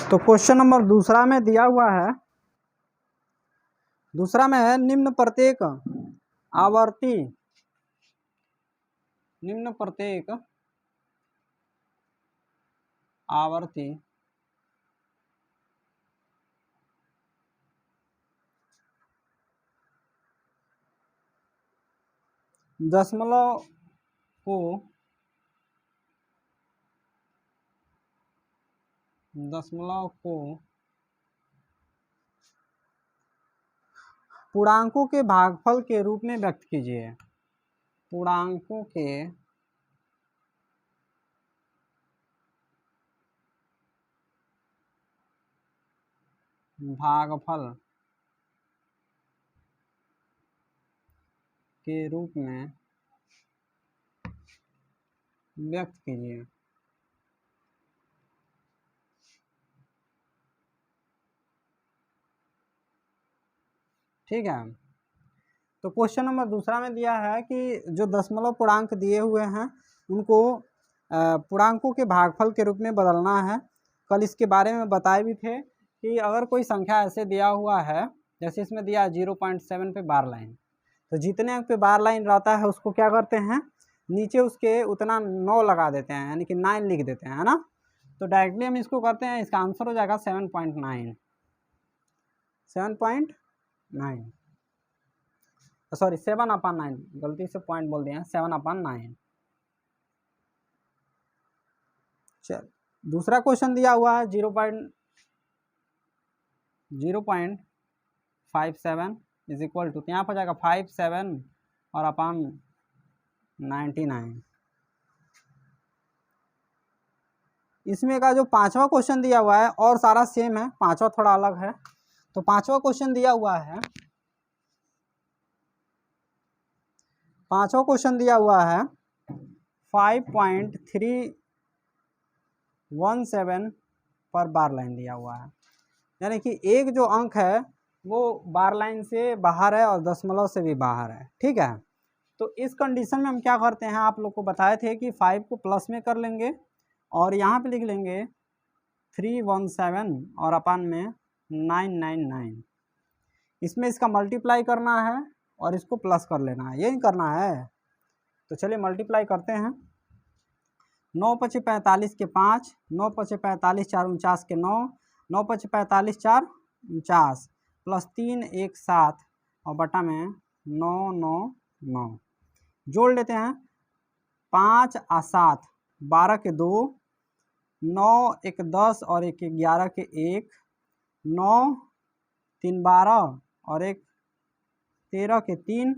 तो question number दूसरा में दिया हुआ है, दूसरा में है निम्न प्रत्येक आवर्ती, निम्न प्रत्येक आवर्ती दशमलव को पूर्णांकों के भागफल के रूप में व्यक्त कीजिए। पूर्णांकों के भागफल के रूप में व्यक्त कीजिए। ठीक है, तो क्वेश्चन नंबर दूसरा में दिया है कि जो दशमलव पूर्णांक दिए हुए हैं उनको पूर्णांकों के भागफल के रूप में बदलना है। कल इसके बारे में बताए भी थे कि अगर कोई संख्या ऐसे दिया हुआ है, जैसे इसमें दिया 0.7 पे बार लाइन, तो जितने अंक पे बार लाइन रहता है उसको क्या करते हैं, नीचे उसके उतना 9 लगा देते हैं, यानी कि 9 लिख देते हैं, है ना। तो डायरेक्टली हम इसको करते हैं, इसका आंसर हो जाएगा 7.9, 7.9, सॉरी 7/9, गलती से पॉइंट बोल दिया, 7/9। चल दूसरा क्वेश्चन दिया हुआ है 0.57 इज इक्वल टू, यहाँ पर जाएगा 57 और अपान 99। इसमें का जो पांचवा क्वेश्चन दिया हुआ है, और सारा सेम है, पांचवा थोड़ा अलग है। तो पांचवा क्वेश्चन दिया हुआ है, पांचवा क्वेश्चन दिया हुआ है 5.317 पर बार लाइन दिया हुआ है, यानी कि एक जो अंक है वो बार लाइन से बाहर है और दशमलव से भी बाहर है। ठीक है, तो इस कंडीशन में हम क्या करते हैं, आप लोग को बताए थे कि 5 को प्लस में कर लेंगे और यहाँ पे लिख लेंगे 317 और अपान में 999। इसमें इसका मल्टीप्लाई करना है और इसको प्लस कर लेना है, यही करना है। तो चलिए मल्टीप्लाई करते हैं। 9 × 5 = 45 के 5, 9 × 5 = 45, 4 × 49 के 9, 9 × 5 = 45, 4 49 प्लस 3 1 7 और बटा में 9 9 9। जोड़ लेते हैं, 5 और 7 12 के 2, 9 1 10 और 1 11 के 1, 9 3 12 और 1 13 के 3,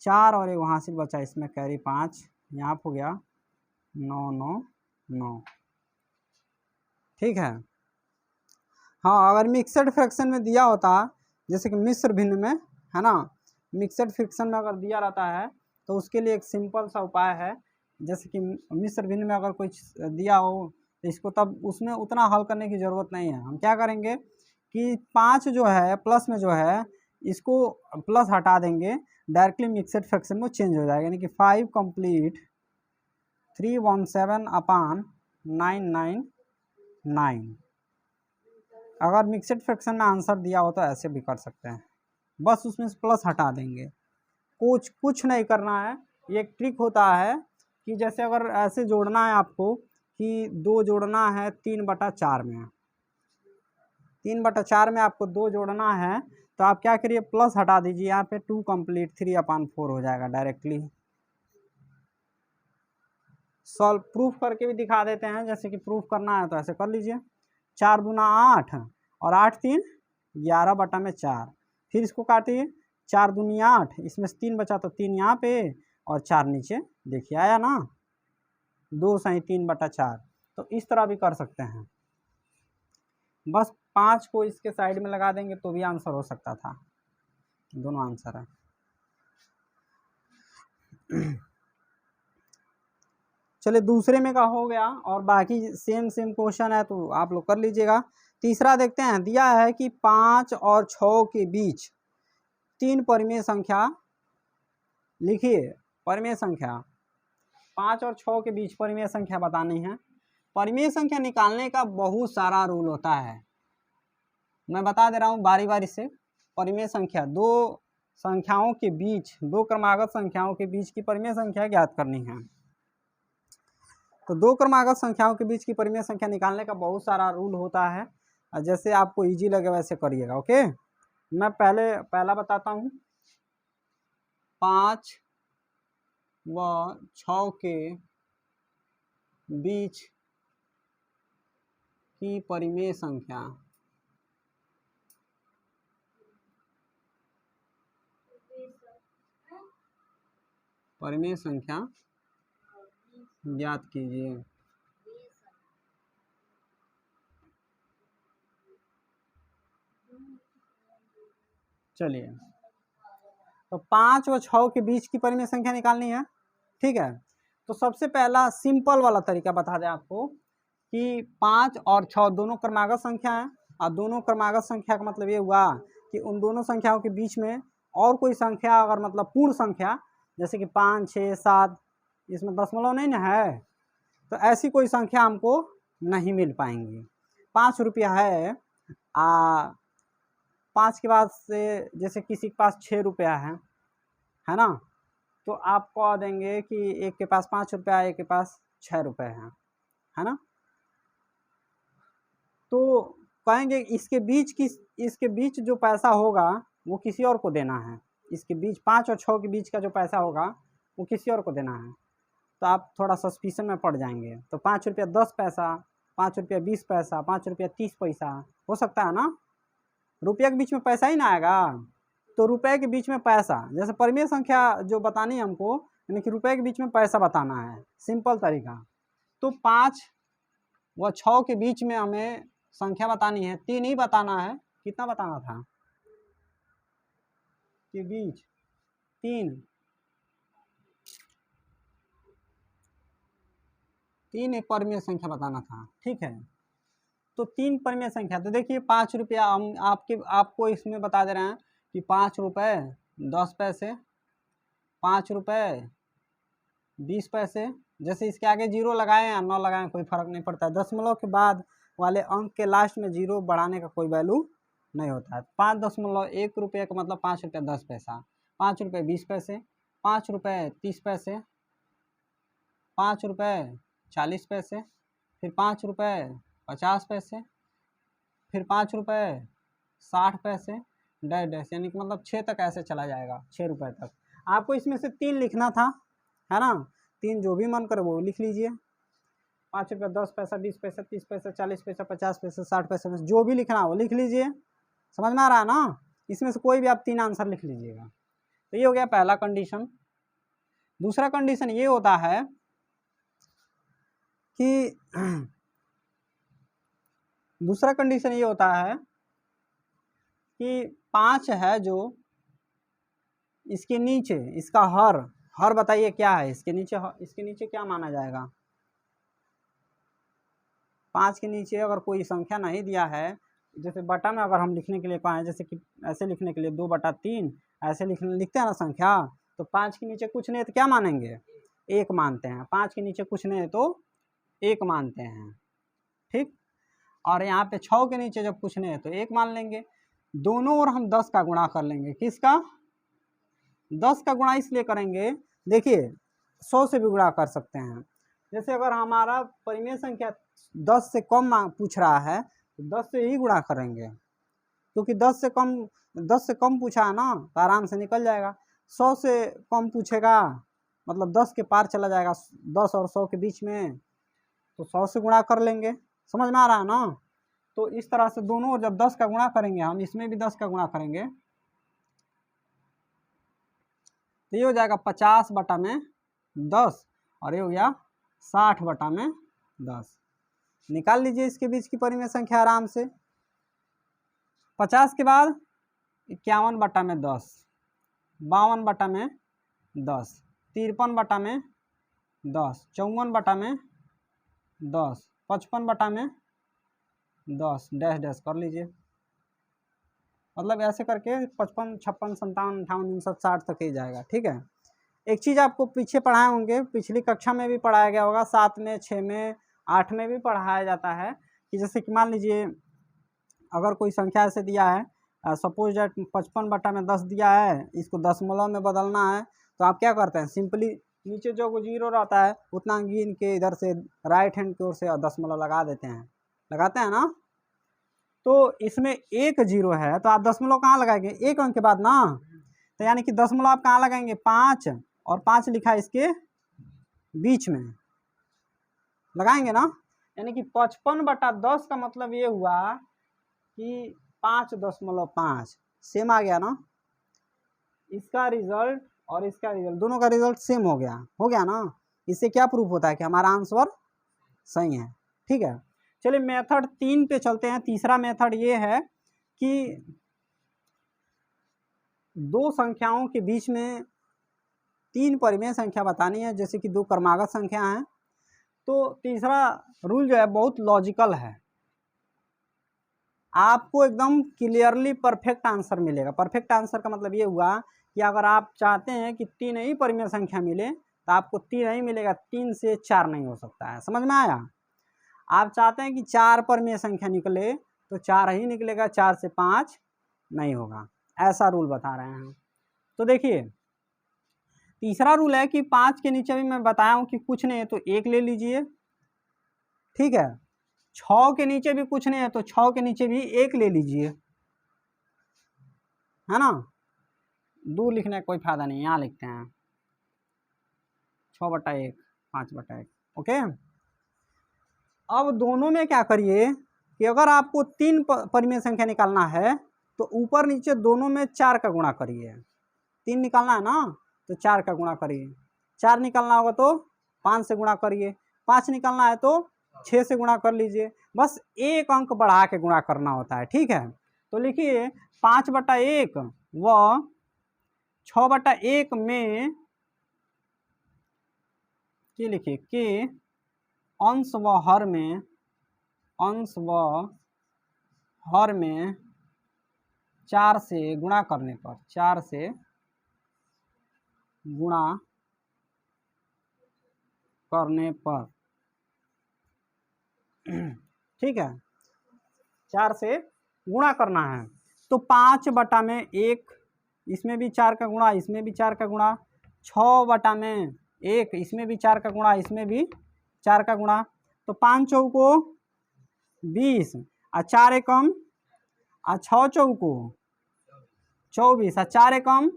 4 और 1 वहाँ से बचा, इसमें कैरी 5, यहाँ हो गया 9 9 9। ठीक है, हाँ अगर मिक्सड फ्रैक्शन में दिया होता, जैसे कि मिश्र भिन्न में, है ना, मिक्सड फ्रैक्शन में अगर दिया रहता है तो उसके लिए एक सिंपल सा उपाय है। जैसे कि मिश्र भिन्न में अगर कुछ दिया हो तो इसको तब उसमें उतना हल करने की ज़रूरत नहीं है। हम क्या करेंगे कि 5 जो है प्लस में जो है इसको प्लस हटा देंगे, डायरेक्टली मिक्सड फ्रैक्शन में चेंज हो जाएगा, यानी कि 5 कंप्लीट 317 अपान 999। अगर मिक्सड फ्रैक्शन में आंसर दिया हो तो ऐसे भी कर सकते हैं, बस उसमें से प्लस हटा देंगे, कुछ नहीं करना है। ये एक ट्रिक होता है कि जैसे अगर ऐसे जोड़ना है आपको कि 2 जोड़ना है 3/4 में, 3/4 में आपको 2 जोड़ना है, तो आप क्या करिए, प्लस हटा दीजिए, यहाँ पे 2 कंप्लीट 3/4 हो जाएगा डायरेक्टली। सॉल्व प्रूफ करके भी दिखा देते हैं, जैसे कि प्रूफ करना है तो ऐसे कर लीजिए, 4 दूना 8 और 8 3 11 बटा में 4, फिर इसको काटिए, 4 दूनी 8, इसमें से 3 बचा तो 3 यहाँ पे और 4 नीचे, देखिए आया ना, 2 सही 3/4। तो इस तरह भी कर सकते हैं, बस 5 को इसके साइड में लगा देंगे तो भी आंसर हो सकता था, दोनों आंसर है। चलिए दूसरे में का हो गया, और बाकी सेम क्वेश्चन है तो आप लोग कर लीजिएगा। तीसरा देखते हैं, दिया है कि 5 और 6 के बीच 3 परिमेय संख्या लिखिए। परिमेय संख्या 5 और 6 के बीच परिमेय संख्या बतानी है। परिमेय संख्या निकालने का बहुत सारा रूल होता है, मैं बता दे रहा हूँ बारी बारी से। परिमेय संख्या, दो संख्याओं के बीच, दो क्रमागत संख्याओं के बीच की परिमेय संख्या ज्ञात करनी है। तो दो क्रमागत संख्याओं के बीच की परिमेय संख्या निकालने का बहुत सारा रूल होता है, जैसे आपको इजी लगे वैसे करिएगा। ओके, मैं पहला बताता हूँ। 5 व 6 के बीच की परिमेय संख्या, परिमेय संख्या ज्ञात कीजिए। चलिए, तो 5 व 6 के बीच की परिमेय संख्या निकालनी है, ठीक है। तो सबसे पहला सिंपल वाला तरीका बता दें आपको कि 5 और 6 दोनों क्रमागत संख्या है, और दोनों क्रमागत संख्या का मतलब ये हुआ कि उन दोनों संख्याओं के बीच में और कोई संख्या अगर मतलब पूर्ण संख्या, जैसे कि 5, 6, 7, इसमें दशमलव नहीं ना है, तो ऐसी कोई संख्या हमको नहीं मिल पाएंगी। 5 रुपया है, 5 के बाद से जैसे किसी के पास 6 रुपया है ना, तो आप कह देंगे कि एक के पास 5 रुपया, एक के पास 6 रुपये है ना। तो कहेंगे इसके बीच जो पैसा होगा वो किसी और को देना है। इसके बीच 5 और 6 के बीच का जो पैसा होगा वो किसी और को देना है, तो आप थोड़ा सस्पिशन में पड़ जाएंगे। तो 5 रुपया 10 पैसा, 5 रुपया 20 पैसा, 5 रुपया 30 पैसा हो सकता है ना। रुपया के बीच में पैसा ही ना आएगा, तो रुपए के बीच में पैसा, जैसे परिमेय संख्या जो बतानी है हमको, यानी कि रुपए के बीच में पैसा बताना है, सिंपल तरीका। तो 5 व 6 के बीच में हमें संख्या बतानी है, 3 ही बताना है। कितना बताना था के बीच? 3 एक परिमेय संख्या बताना था, ठीक है। तो 3 परिमेय संख्या, तो देखिए 5 रुपया हम आपको इसमें बता दे रहे हैं कि 5 रुपये 10 पैसे, 5 रुपये 20 पैसे। जैसे इसके आगे 0 लगाएं या 9 लगाएं कोई फर्क नहीं पड़ता है, दशमलव के बाद वाले अंक के लास्ट में 0 बढ़ाने का कोई वैल्यू नहीं होता है। 5.1 रुपये का मतलब 5 रुपया 10 पैसा, 5 रुपये 20 पैसे, 5 रुपये 30 पैसे, 5 रुपये 40 पैसे, फिर 5 रुपये 50 पैसे, फिर 5 रुपये 60 पैसे, डैश डैश, यानी कि मतलब 6 तक ऐसे चला जाएगा, 6 रुपये तक। आपको इसमें से 3 लिखना था, है ना। 3 जो भी मन करे वो लिख लीजिए। 5 रुपया 10 पैसा, 20 पैसा, 30 पैसा, 40 पैसा, 50 पैसा, 60 पैसा, जो भी लिखना है वो लिख लीजिए। समझ में आ रहा है ना। इसमें से कोई भी आप 3 आंसर लिख लीजिएगा। तो ये हो गया पहला कंडीशन। दूसरा कंडीशन ये होता है कि दूसरा कंडीशन ये होता है कि 5 है जो इसके नीचे, इसका हर बताइए क्या है इसके नीचे क्या माना जाएगा। 5 के नीचे अगर कोई संख्या नहीं दिया है, जैसे बटा में अगर हम लिखने के लिए पाएँ, जैसे कि ऐसे लिखने के लिए 2/3 ऐसे लिखते हैं ना संख्या, तो 5 के नीचे कुछ नहीं है तो क्या मानेंगे? 1 मानते हैं। 5 के नीचे कुछ नहीं है तो 1 मानते हैं, ठीक। और यहाँ पे 6 के नीचे जब कुछ नहीं है तो 1 मान लेंगे। दोनों ओर हम 10 का गुणा कर लेंगे। किसका? 10 का गुणा इसलिए करेंगे, देखिए 100 से भी गुणा कर सकते हैं। जैसे अगर हमारा परिमेय संख्या 10 से कम पूछ रहा है तो 10 से ही गुणा करेंगे, क्योंकि 10 से कम पूछा है ना तो आराम से निकल जाएगा। 100 से कम पूछेगा मतलब 10 के पार चला जाएगा, 10 और 100 के बीच में, तो 100 से गुणा कर लेंगे। समझ में आ रहा है ना। तो इस तरह से दोनों जब 10 का गुणा करेंगे, हम इसमें भी 10 का गुणा करेंगे, तो ये हो जाएगा 50/10 और ये हो गया 60/10। निकाल लीजिए इसके बीच की परिमेय संख्या आराम से। 50 के बाद 51/10, 52/10, 53/10, 54/10, 55/10, डैश डैश कर लीजिए। मतलब ऐसे करके 55, 56, 57, 58, 59, 60 तक ही जाएगा, ठीक है। एक चीज़ आपको पीछे पढ़ाए होंगे, पिछली कक्षा में भी पढ़ाया गया होगा, 7 में, 6 में 8 में भी पढ़ाया जाता है कि जैसे कि मान लीजिए अगर कोई संख्या ऐसे दिया है, सपोज डेट 55/10 दिया है, इसको दशमलव में बदलना है, तो आप क्या करते हैं, सिंपली नीचे जो 0 रहता है उतना गिन के इधर से राइट हैंड की ओर से दशमलव लगा देते हैं, लगाते हैं ना। तो इसमें 1 0 है तो आप दशमलव कहाँ लगाएंगे, 1 अंक के बाद ना, तो यानी कि दशमलव आप कहाँ लगाएंगे, 5, और 5 लिखा है इसके बीच में लगाएंगे ना। यानी कि 55/10 का मतलब ये हुआ कि 5.5 सेम आ गया ना, इसका रिजल्ट और इसका रिजल्ट दोनों का रिजल्ट सेम हो गया ना। इससे क्या प्रूफ होता है कि हमारा आंसर सही है। ठीक है, चलिए मेथड 3 पे चलते हैं। तीसरा मेथड ये है कि दो संख्याओं के बीच में 3 परिमेय संख्या बतानी है, जैसे कि 2 क्रमागत संख्या हैं। तो तीसरा रूल जो है बहुत लॉजिकल है, आपको एकदम क्लियरली परफेक्ट आंसर मिलेगा। परफेक्ट आंसर का मतलब ये हुआ कि अगर आप चाहते हैं कि 3 ही परिमेय संख्या मिले तो आपको 3 ही मिलेगा, 3 से 4 नहीं हो सकता है। समझ में आया। आप चाहते हैं कि 4 परिमेय संख्या निकले तो 4 ही निकलेगा, 4 से 5 नहीं होगा, ऐसा रूल बता रहे हैं। तो देखिए तीसरा रूल है कि 5 के नीचे भी मैं बताया हूँ कि कुछ नहीं है तो 1 ले लीजिए। ठीक है, 6 के नीचे भी कुछ नहीं है तो 6 के नीचे भी 1 ले लीजिए, है ना। दूर लिखने का कोई फायदा नहीं, यहाँ लिखते हैं 6/1, 5/1। ओके, अब दोनों में क्या करिए कि अगर आपको 3 परिमेय संख्या निकालना है तो ऊपर नीचे दोनों में 4 का गुणा करिए। 3 निकालना है ना तो 4 का गुणा करिए, 4 निकालना होगा तो 5 से गुणा करिए, 5 निकालना है तो 6 से गुणा कर लीजिए। बस 1 अंक बढ़ा के गुणा करना होता है। ठीक है, तो लिखिए 5/1 व 6/1 में ये लिखिए कि अंश व हर में 4 से गुणा करने पर, 4 से गुणा करने पर ठीक है, 4 से गुणा करना है तो 5/1, इसमें भी 4 का गुणा, इसमें भी 4 का गुणा, 6/1, इसमें भी 4 का गुणा, इसमें भी 4 का गुणा, तो 5 चौको 20 और 4 एकम और 6 चौको 24 और 4 एकम,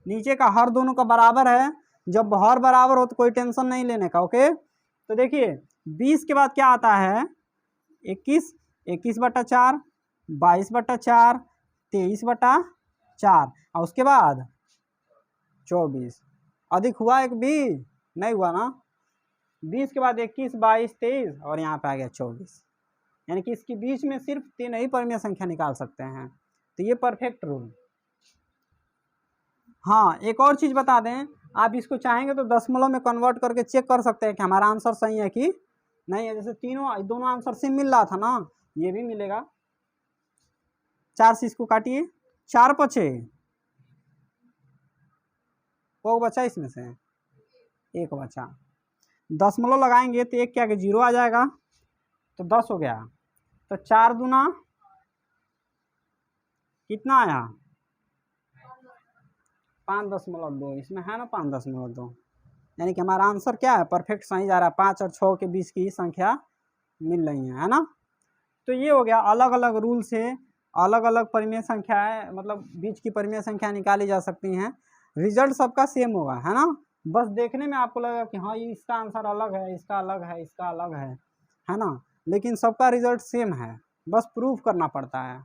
नीचे का हर दोनों का बराबर है। जब हर बराबर हो तो कोई टेंशन नहीं लेने का। ओके, तो देखिए 20 के बाद क्या आता है, 21, 21/4, 22/4, 23/4 और उसके बाद 24। अधिक हुआ एक भी नहीं हुआ ना। 20 के बाद 21, 22, 23 और यहाँ पे आ गया 24, यानी कि इसके बीच में सिर्फ 3 ही परिमेय संख्या निकाल सकते हैं। तो ये परफेक्ट रूल। हाँ, एक और चीज़ बता दें, आप इसको चाहेंगे तो दशमलव में कन्वर्ट करके चेक कर सकते हैं कि हमारा आंसर सही है कि नहीं है। जैसे दोनों आंसर से मिल रहा था ना, ये भी मिलेगा। 4 से इसको काटिए, 4×5 को बचा, इसमें से 1 बचा, दशमलव लगाएंगे तो 1 क्या 0 आ जाएगा, तो 10 हो गया। तो 4 दूना कितना आया, 5.2, इसमें है ना 5.2, यानी कि हमारा आंसर क्या है, परफेक्ट सही जा रहा है। 5 और 6 के बीच की संख्या मिल रही है ना। तो ये हो गया, अलग अलग रूल से अलग अलग परिमेय संख्याएं, मतलब बीच की परिमेय संख्या निकाली जा सकती हैं। रिजल्ट सबका सेम होगा, है ना। बस देखने में आपको लगेगा कि हाँ ये इसका आंसर अलग है, इसका अलग है, इसका अलग है ना, लेकिन सबका रिजल्ट सेम है, बस प्रूफ करना पड़ता है।